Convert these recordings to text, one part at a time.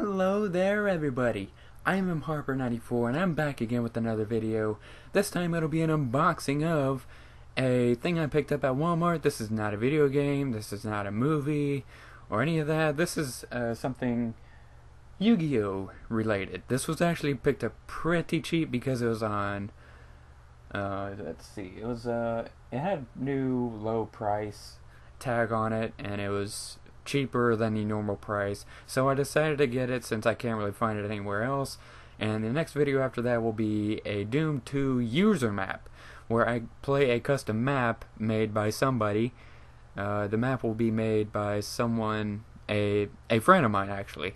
Hello there everybody, I am Harper94 and I'm back again with another video. This time it'll be an unboxing of a thing I picked up at Walmart. This is not a video game, this is not a movie or any of that. This is something Yu-Gi-Oh related. This was actually picked up pretty cheap because it was on, let's see, it had new low price tag on it and it was cheaper than the normal price, so I decided to get it since I can't really find it anywhere else. And the next video after that will be a Doom 2 user map where I play a custom map made by somebody. The map will be made by someone, a friend of mine actually,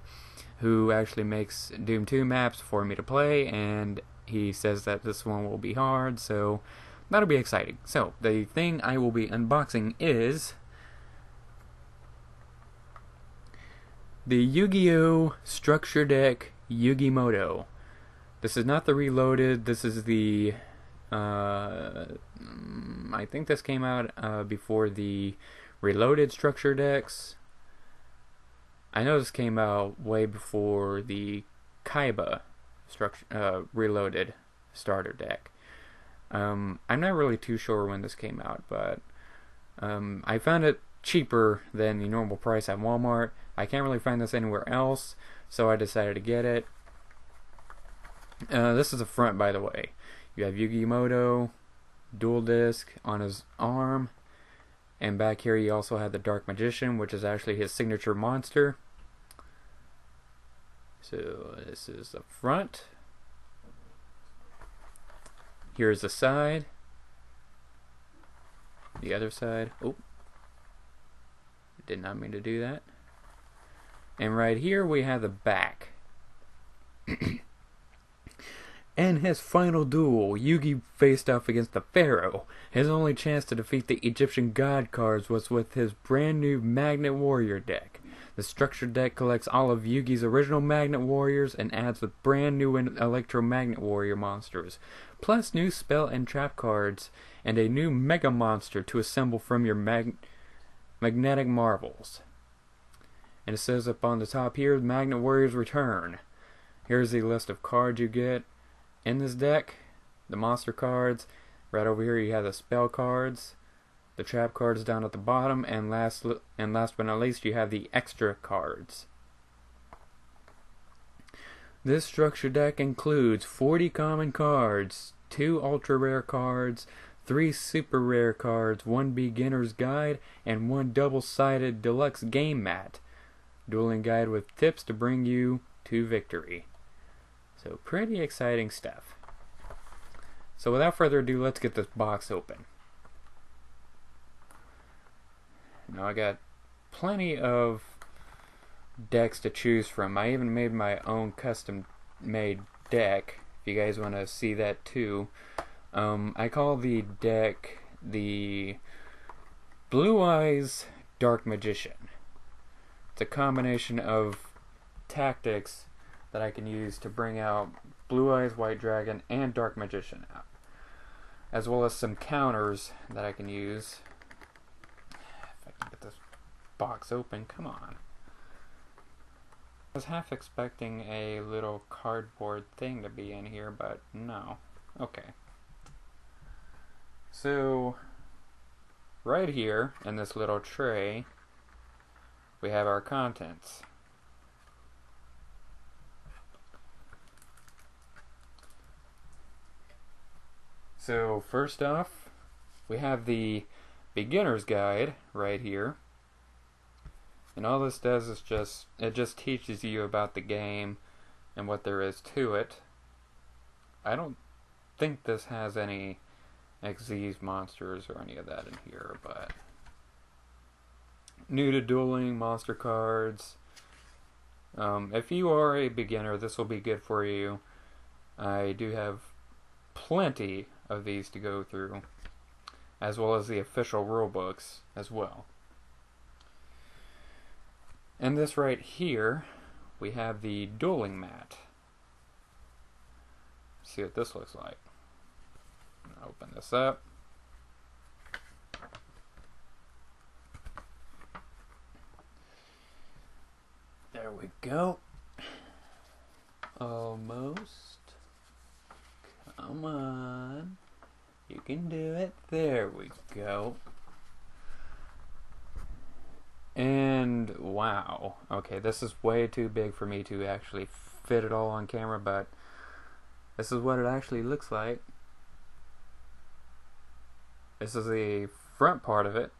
who actually makes Doom 2 maps for me to play, and he says that this one will be hard, so that'll be exciting. So the thing I will be unboxing is the Yu-Gi-Oh! Structure Deck Yugi Muto. This is not the Reloaded, this is the, I think this came out before the Reloaded Structure Decks. I know this came out way before the Kaiba Reloaded Starter Deck. I'm not really too sure when this came out, but I found it cheaper than the normal price at Walmart. I can't really find this anywhere else, so I decided to get it. This is the front, by the way. You have Yugi Muto, dual disc on his arm, and back here you also have the Dark Magician, which is actually his signature monster. So this is the front. Here's the side. The other side. Oh, did not mean to do that. And right here we have the back. In his final duel, Yugi faced off against the Pharaoh. His only chance to defeat the Egyptian god cards was with his brand new Magnet Warrior deck. The structured deck collects all of Yugi's original Magnet Warriors and adds with brand new Electromagnet Warrior monsters, plus new spell and trap cards, and a new Mega Monster to assemble from your magnetic marbles. And it says up on the top here, Magnet Warriors return. Here's the list of cards you get in this deck. The monster cards. Right over here you have the spell cards. The trap cards down at the bottom. And last but not least, you have the extra cards. This structure deck includes 40 common cards, 2 ultra rare cards, 3 super rare cards, 1 beginner's guide, and 1 double-sided deluxe game mat. Dueling guide with tips to bring you to victory. So pretty exciting stuff. So without further ado, let's get this box open. Now I got plenty of decks to choose from. I even made my own custom made deck, if you guys want to see that too. I call the deck the Blue Eyes Dark Magician. It's a combination of tactics that I can use to bring out Blue Eyes White Dragon and Dark Magician out, as well as some counters that I can use. If I can get this box open, come on. I was half expecting a little cardboard thing to be in here, but no. Okay. So, right here in this little tray, we have our contents. So first off, we have the beginner's guide right here. And all this does is it just teaches you about the game and what there is to it. I don't think this has any XZ's monsters or any of that in here, but new to dueling monster cards. If you are a beginner, this will be good for you. I do have plenty of these to go through, as well as the official rule books as well. And this right here, we have the dueling mat. Let's see what this looks like. Open this up. There we go. Almost. Come on. You can do it. There we go. And wow. Okay, this is way too big for me to actually fit it all on camera, but this is what it actually looks like. This is the front part of it.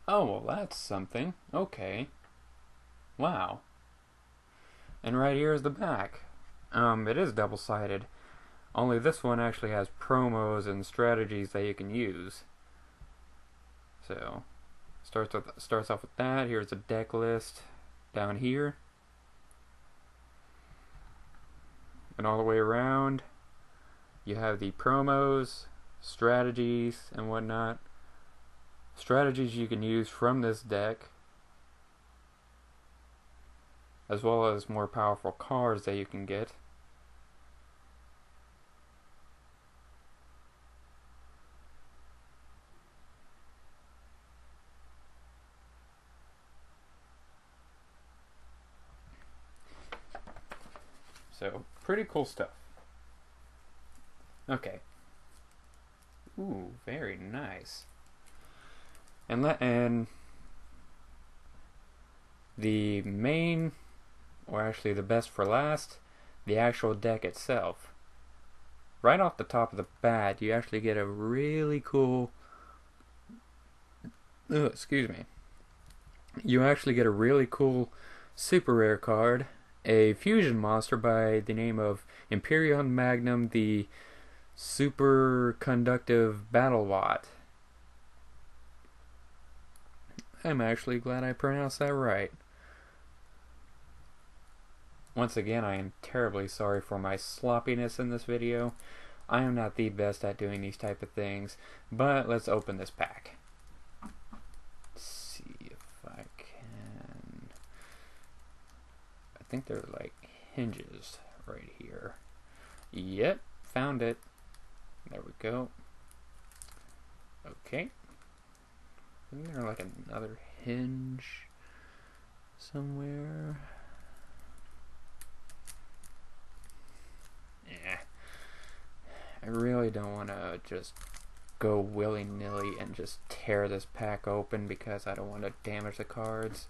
Oh, well, that's something. Okay. Wow. And right here is the back. It is double-sided. Only this one actually has promos and strategies that you can use. So, starts off with that. Here's a deck list down here. And all the way around, you have the promos, strategies, and whatnot. Strategies you can use from this deck, as well as more powerful cards that you can get. So, pretty cool stuff. Okay. Ooh, very nice. And the main, or actually the best for last, the actual deck itself. Right off the top of the bat, you actually get a really cool, excuse me. You actually get a really cool super rare card, a fusion monster by the name of Imperion Magnum, the super conductive battle bot. I'm actually glad I pronounced that right. Once again, I am terribly sorry for my sloppiness in this video. I am not the best at doing these type of things, but let's open this pack. Let's see if I can. I think there are like hinges right here. Yep, found it. There we go. Okay. Isn't there like another hinge somewhere? Yeah. I really don't want to just go willy-nilly and just tear this pack open because I don't want to damage the cards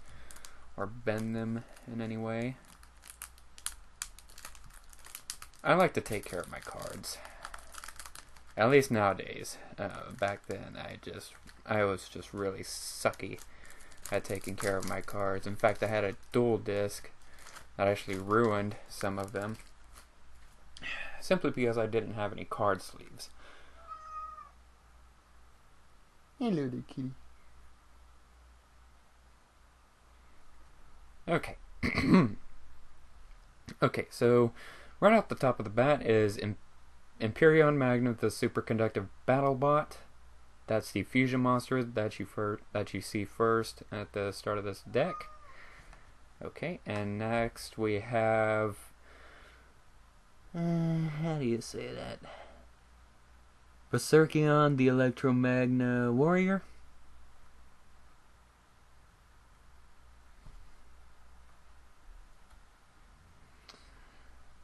or bend them in any way. I like to take care of my cards. At least nowadays. Back then, I was just really sucky at taking care of my cards. In fact, I had a dual disc that actually ruined some of them, simply because I didn't have any card sleeves. Hello there, kitty. Okay. Okay, so right off the top of the bat is Imperion Magnum, the superconductive battle bot. That's the fusion monster that you see first at the start of this deck. Okay, and next we have how do you say that? Berserkion, the Magna warrior.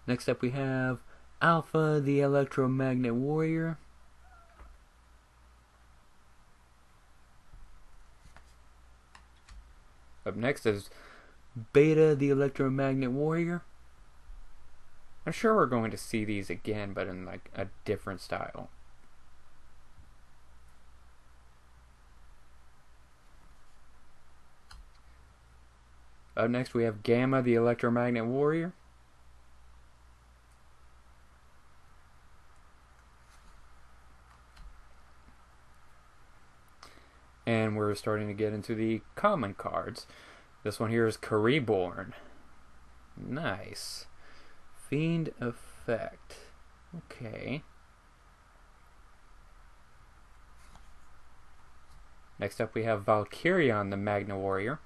Next up we have Alpha, the Electromagnet Warrior. Up next is Beta, the Electromagnet Warrior. I'm sure we're going to see these again, but in like a different style. Up next we have Gamma, the Electromagnet Warrior. And we're starting to get into the common cards. This one here is Reborn. Nice. Fiend Effect. Okay. Next up we have Valkyrion, the Magna Warrior.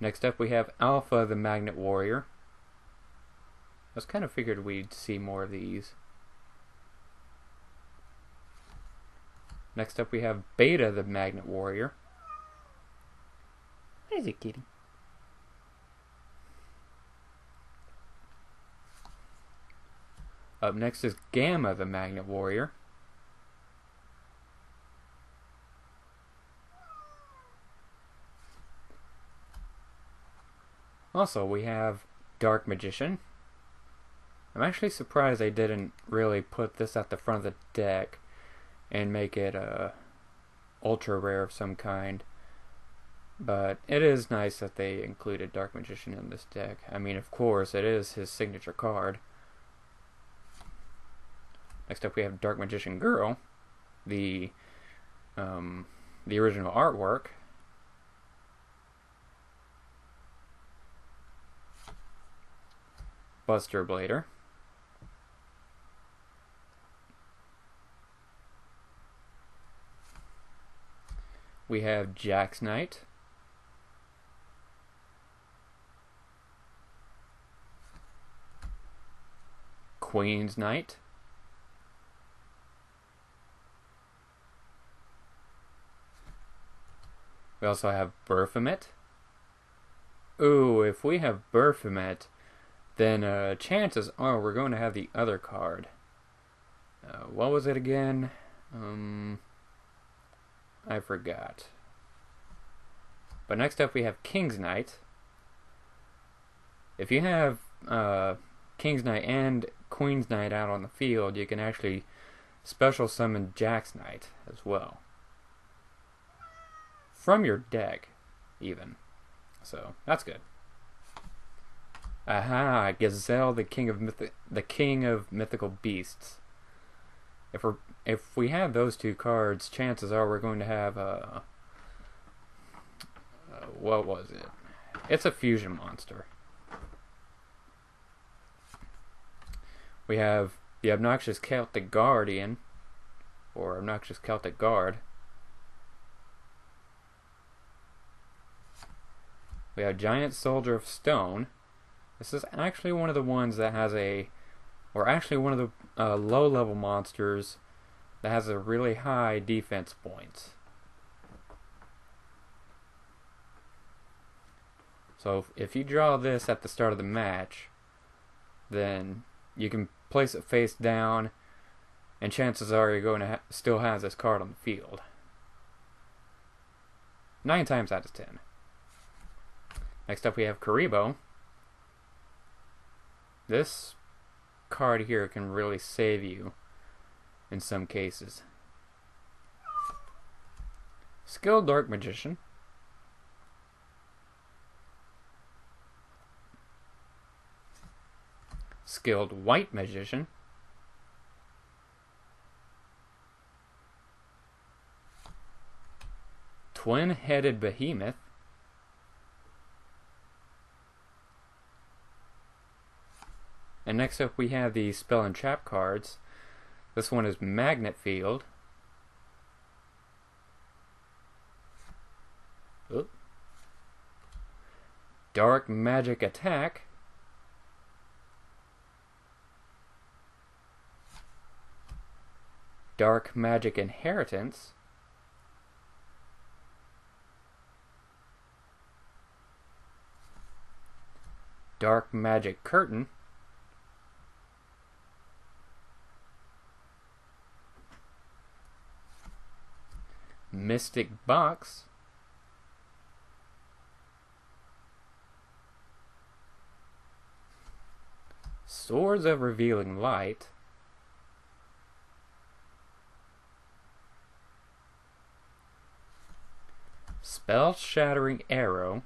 Next up we have Alpha the Magnet Warrior. I was kind of figured we'd see more of these. Next up we have Beta the Magnet Warrior. What is it, kitty? Up next is Gamma the Magnet Warrior. Also, we have Dark Magician. I'm actually surprised they didn't really put this at the front of the deck and make it a ultra rare of some kind. But it is nice that they included Dark Magician in this deck. I mean, of course, it is his signature card. Next up we have Dark Magician Girl, the original artwork. Buster Blader. We have Jack's Knight. Queen's Knight. We also have Baphomet. Ooh, if we have Baphomet, then chances are we're going to have the other card. What was it again? I forgot. But next up we have King's Knight. If you have King's Knight and Queen's Knight out on the field, you can actually special summon Jack's Knight as well. From your deck, even. So, that's good. Aha, Gazelle, the king of mythical beasts. If we have those two cards, chances are we're going to have what was it? It's a fusion monster. We have the Obnoxious Celtic Guardian, or Obnoxious Celtic Guard. We have Giant Soldier of Stone. This is actually one of the ones that has one of the low-level monsters that has a really high defense points. So if you draw this at the start of the match, then you can place it face down, and chances are you're going to still have this card on the field. 9 times out of 10. Next up we have Karibo. This card here can really save you in some cases. Skilled Dark Magician. Skilled White Magician. Twin-Headed Behemoth. And next up we have the SpellTrap Cards. This one is Magnet Field. Oop. Dark Magic Attack. Dark Magic Inheritance. Dark Magic Curtain. Mystic Box. Swords of Revealing Light. Spell Shattering Arrow.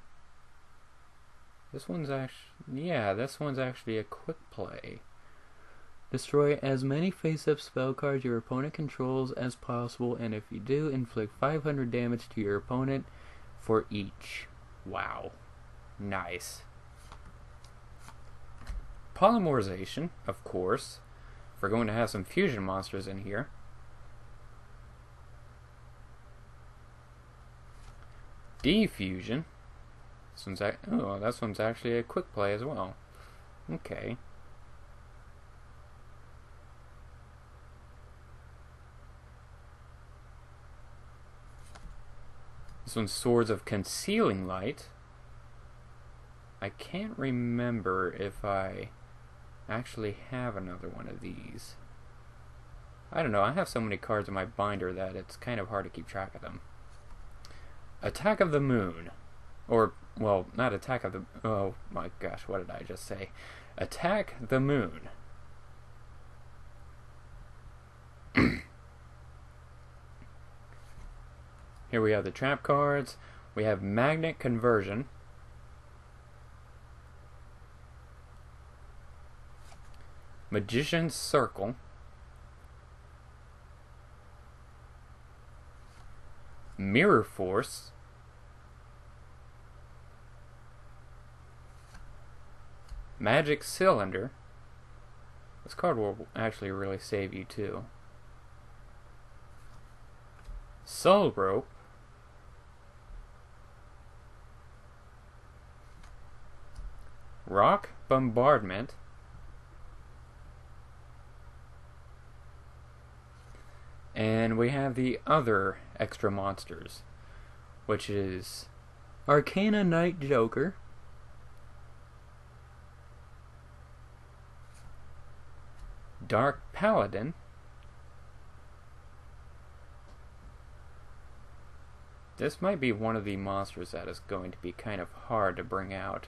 This one's actually a quick play. Destroy as many face-up spell cards your opponent controls as possible, and if you do, inflict 500 damage to your opponent for each. Wow. Nice. Polymerization, of course. If we're going to have some fusion monsters in here. Defusion. Oh, this one's actually a quick play as well. Okay. This one's Swords of Concealing Light. I can't remember if I actually have another one of these. I don't know, I have so many cards in my binder that it's kind of hard to keep track of them. Attack of the Moon. Or, well, not Attack of the... Oh my gosh, what did I just say? Attack the Moon. Here we have the trap cards. We have Magnet Conversion. Magician's Circle. Mirror Force. Magic Cylinder. This card will actually really save you too. Soul Rope. Rock Bombardment. And we have the other extra monsters, which is Arcana Knight Joker, Dark Paladin, this might be one of the monsters that is going to be kind of hard to bring out.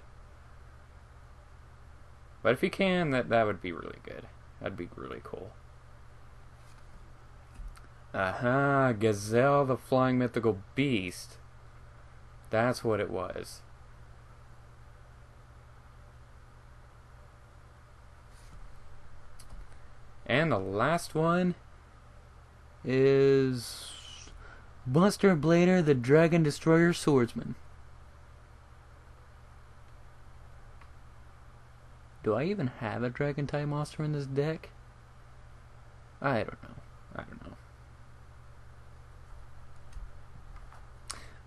But if you can, that would be really good. That'd be really cool. Aha, Gazelle the Flying Mythical Beast. That's what it was. And the last one is Buster Blader the Dragon Destroyer Swordsman. Do I even have a dragon type monster in this deck? I don't know.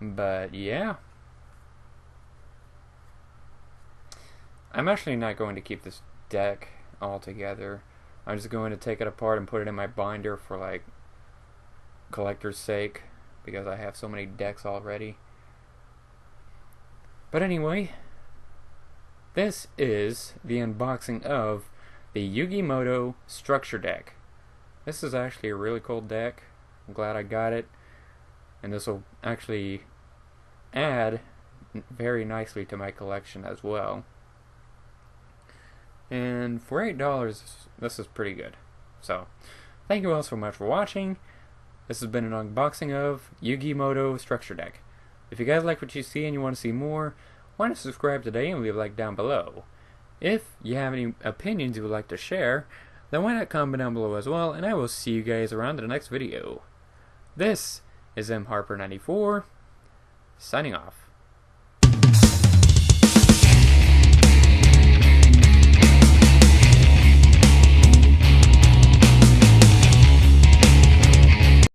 But yeah. I'm actually not going to keep this deck all together. I'm just going to take it apart and put it in my binder for like collector's sake, because I have so many decks already. But anyway, this is the unboxing of the Yugi Muto Structure Deck. This is actually a really cool deck. I'm glad I got it. And this will actually add very nicely to my collection as well. And for $8, this is pretty good. So, thank you all so much for watching. This has been an unboxing of Yugi Muto Structure Deck. If you guys like what you see and you want to see more, why not subscribe today and leave a like down below. If you have any opinions you would like to share, then why not comment down below as well, and I will see you guys around in the next video. This is mharper94, signing off.